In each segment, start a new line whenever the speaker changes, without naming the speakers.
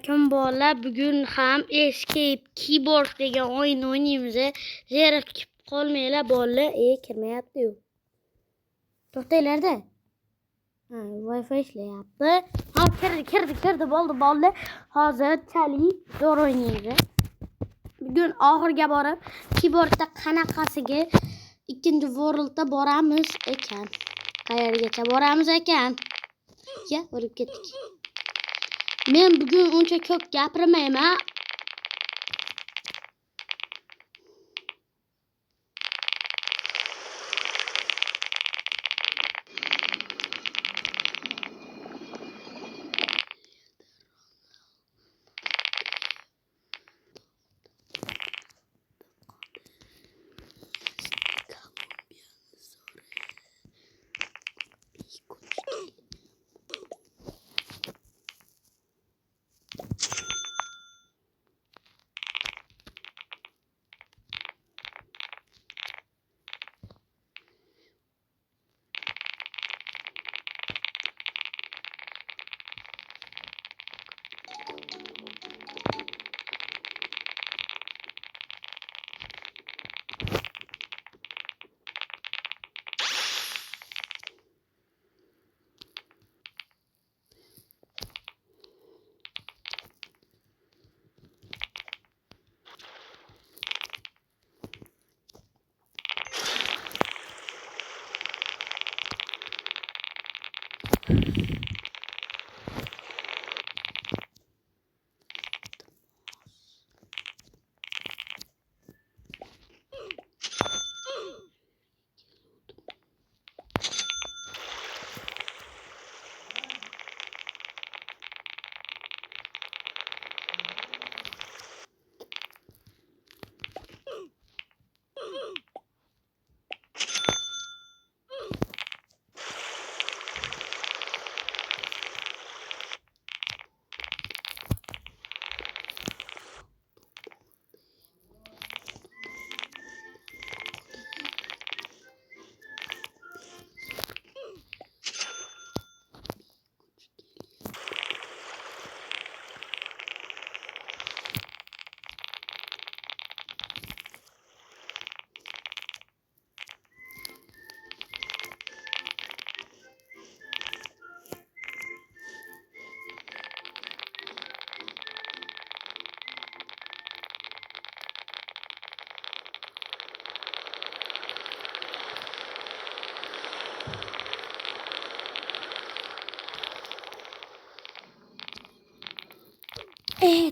Kim bola bugun ham Escape Keyboard degan o'yin o'ynaymiz. Zero kutib qolmaylar bolalar. Kirmayapti-yu. To'xtanglar-da. Wi-Fi ishlayapti. Ha, kirdi bo'ldi bolalar. Hozir chali zo'r o'ynaymiz. Bugun oxirga borib keyboardda qanaqasiga ikkinchi worldda boramiz ekan. Qayergacha boramiz ekan? Ya, o'lib ketdik. Men bugun uncha ko'p gapirmayman.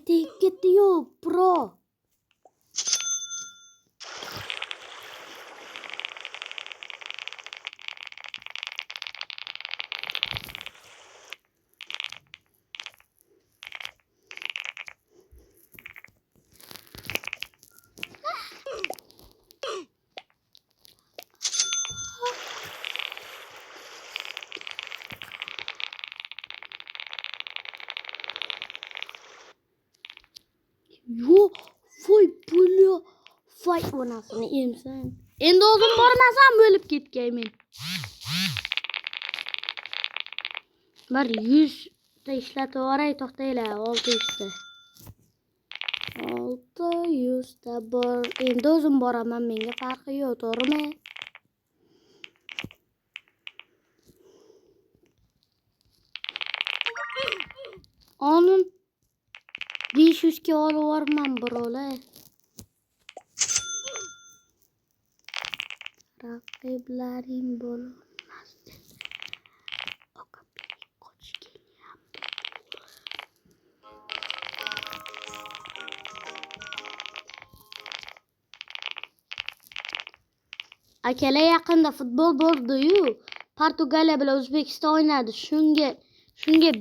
Tek gidiyor bro. Yo, voy bula. Voy onasini emsan. Endi o'zim bormasam o'lib ketgaymen. Bir 100 ta ishlatib yuboray, to'xtanglar, 600 ta. 600 ta bor. Endi o'zim boraman, menga farqi yo'q, to'g'rimi? Onun 500 ga olib yuborman, birolar. Raqiblaring bo'lmasdi. Qoch kelyapti. Akalar yaqinda futbol bo'ldi-yu, Portugaliya bilan O'zbekiston o'ynadi. Shunga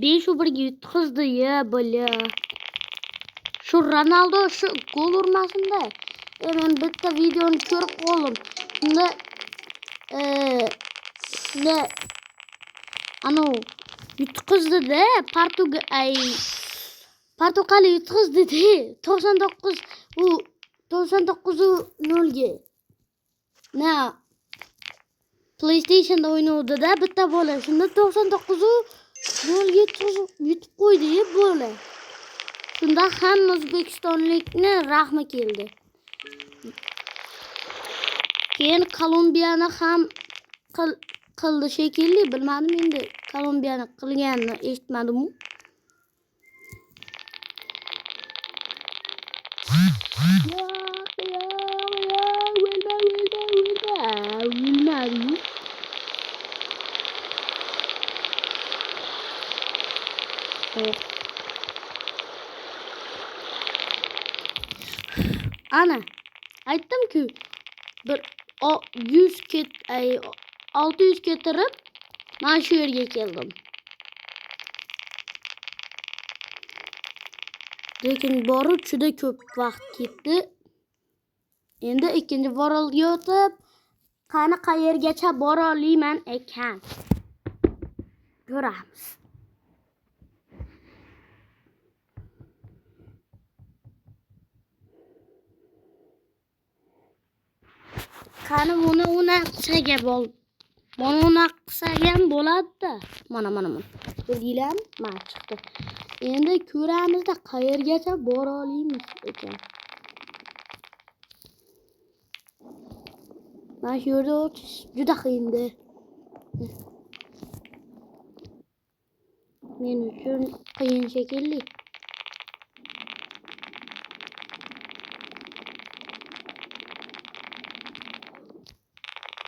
5-1 ga yutqizdi-ya, bola. Şu Ronaldo şu gol urmasında. Men bitta videoni ko'rib qoldim. Shunda yutqizdi-da, Portugaliya yutqizdi-da. 99-0 ga. PlayStation'da o'ynaydi-da bitta bola. Shunda 99-0 ga yutib qo'ydi-ya bola. Shunda hamma O'zbekistonlikni rahmi keldi. Keyin Kolumbiyani ham qildi shekilli, bilmadim endi. Kolumbiyani qilganini eshitmadim. Ana aytdim-ku, bir 600 ketirib mana shu yerga keldim. Lekin borib juda ko'p vaqt ketdi. Endi ikkinchi vorolga o'tib, qani qayergacha bora olaman ekan. Ko'ramiz. Qani buni unaqchaga Mana unaqchaga ham bo'ladi-da. Mana. Ko'rdinglarmi? Mana chiqdi. Endi ko'ramizda qayergacha bora olamiz ekan. Mana shu yerda o'tish juda qiyin-da. Men uchun qiyin shekilli.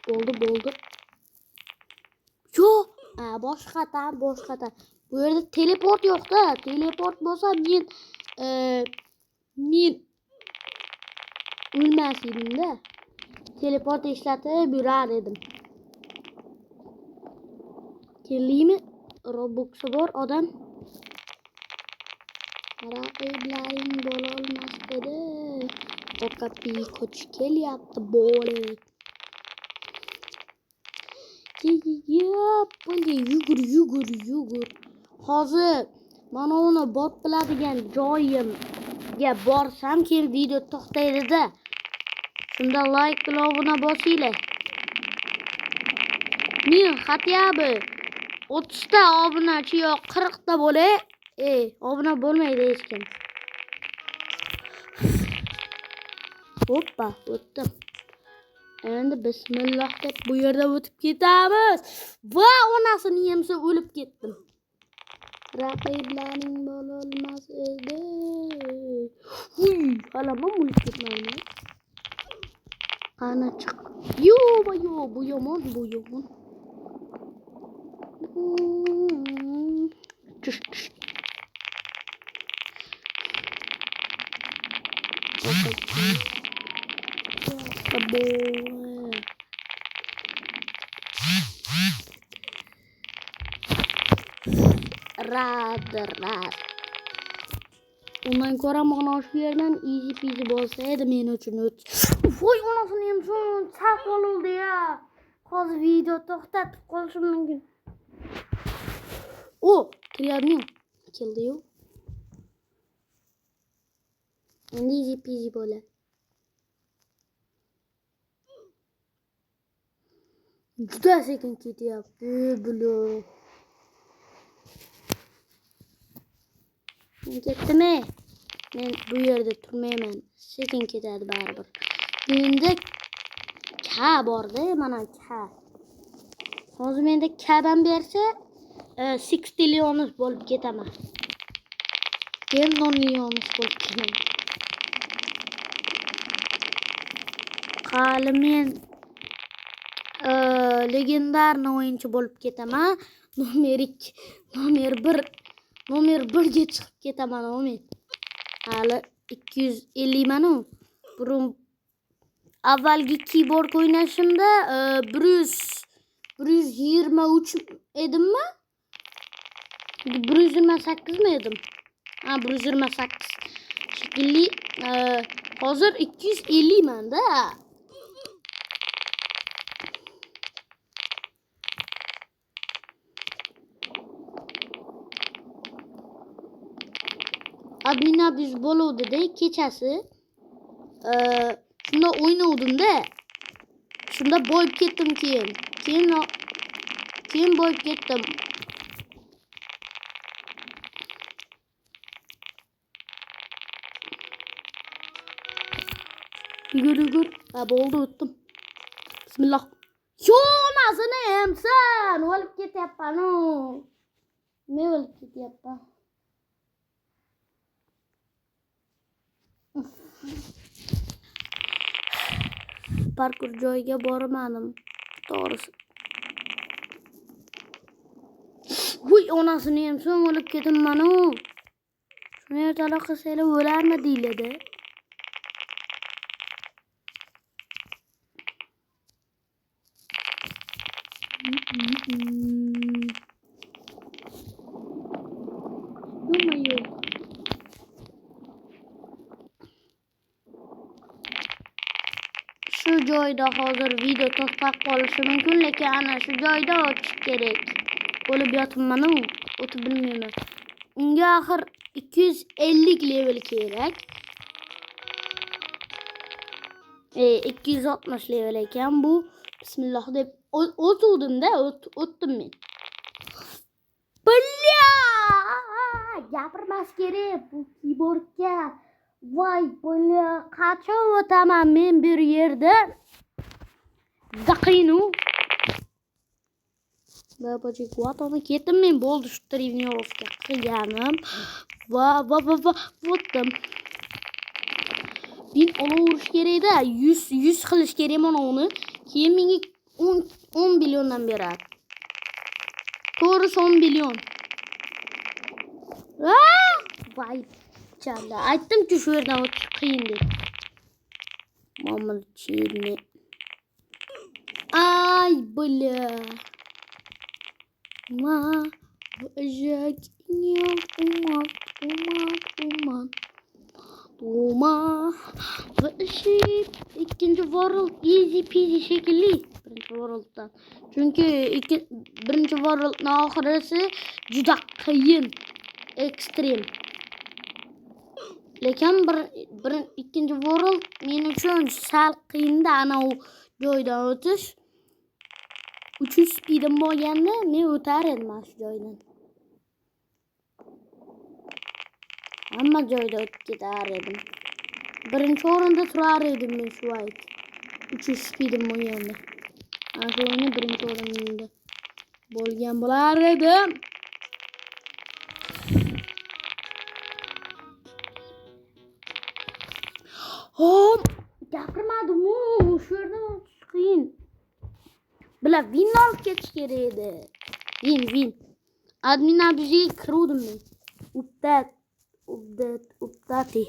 Bo'ldi. Yo'q, boshqa. Bu yerda teleport yo'q-da. Teleport bo'lsa men o'lmas edim-da. Teleport ishlatib yurar edim. Keldingmi? Roblox'i bor odam. Raqiblaring bo'la olmas edi. Okapi ko'ch kelyapti bo'li. Yugur. Hozir mana uni bot biladigan joyimga borsam, keyin video to'xtaydi-da. Shunda like glovini bosinglar. Men xatyabi 30 ta obunachi yo'q, 40 ta bo'lay. Obuna bo'lmaydi hech kim. Hoppa, o'tdim. Endi bismillah deb bu yerda o'tib ketamiz. Va onasini yemsa o'lib ketdim. Raqiblaring bo'la olmas edi. Halamam o'lib ketmayman. Qani chiq. Yo'q, bu yomon. Tush. Rad. Undan ko'ra mana shu yerdan easy peasy bo'lsa edi men uchun Voy onasini ham son chaq oldi ya. Hozir video to'xtatib qolishim mumkin. Kiryapman. Keldi-yu. Endi easy peasy bo'ladi. Juda sekin ketyapti bular. Ketdimi? Men bu yerda turmayman. Sekin ketadi baribir. Menda ka borda, mana ka. Hozir menda kadan bersa 6 trillion bo'lib ketaman. Keyin 10 million bo'lib ketaman. Qali men legendarniy o'yinchi bo'lib ketaman. Nomer 1 ga chiqib ketaman men. Hali 250 manu. Burun avvalgi keyboard o'ynashimda 123 edimmi? 128 mi edim? 128. Shekilli hozir 250 manda. Admina biz bo'luvdi-da kechasi. Shunda o'ynavdim-da. Shunda boyib ketdim keyin boyib ketdim. Yugur. Ha bo'ldi o'tdim. Bismillah. Yo onasini emsan. O'lib ketyapman u. Men o'lib ketyapman. Parkur joyiga bormadim. To'g'risi. Huy onasini emsan o'lib ketibman u. Shuni ertaroq qilsanglar o'larmi deyiladi. Shu joyda hozir video to'xtab qolishi mumkin, lekin ana shu joyda o'tish kerak. O'lib yotibman-u, o'tib bilmayman. Unga axir 250 level kerak. 260 level ekan bu. Bismillah deb o'tuvdim-da, o'tdim men. Bля! Gapirmas kerak bu keyboardga. Voy bля, qachon o'taman men bir yerda? Daqinu. Babajik vatani ketdim men bo'ldi shu trenirovka qilganim. Va o'tdim. Men olov urish kerak-da, 100 qilish kerak mana uni. Keyin menga 10 milliondan beradi. To'g'risi 10 million. Voy challa, aytdim-ku shu yerdan o'tish qiyin deb. Mamachini. Ay bля. Жак не Uma. İkinci world easy peasy şekilli. Birinci world'dan. Çünkü birinci world'ın ahirisi juda qiyin. Ekstrem. Lekin ikinci world men uchun sal qiyin-da ana u joydan o'tish. 300 speedim bo'lganda men o'tar edim shu joydan. Hamma joyda o'tib ketar edim. Birinchi o'rinda turar edim men shu vaqt. 300 speedim bo'lganda. Ana shu o'yinni birinchi o'rinda bo'lgan bo'lar edim. Hop, gapirmadim-ku, shu yerdan o'tish qiyin. Bila win olib ketish kerak edi. Win. Admin abuziga kiruvdim men. Update.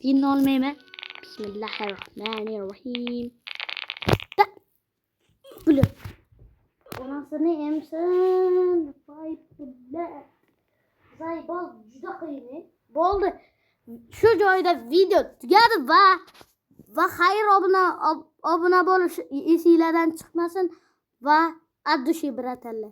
Win olmayman. Bismillahirrohmanirrohim. Bula. Onasini emsin. Voy bula. Zaybol juda qiyin. Bo'ldi. Shu joyda video tugadi va xayr obuna bo'lish esinglardan chiqmasin va addushi biratalla.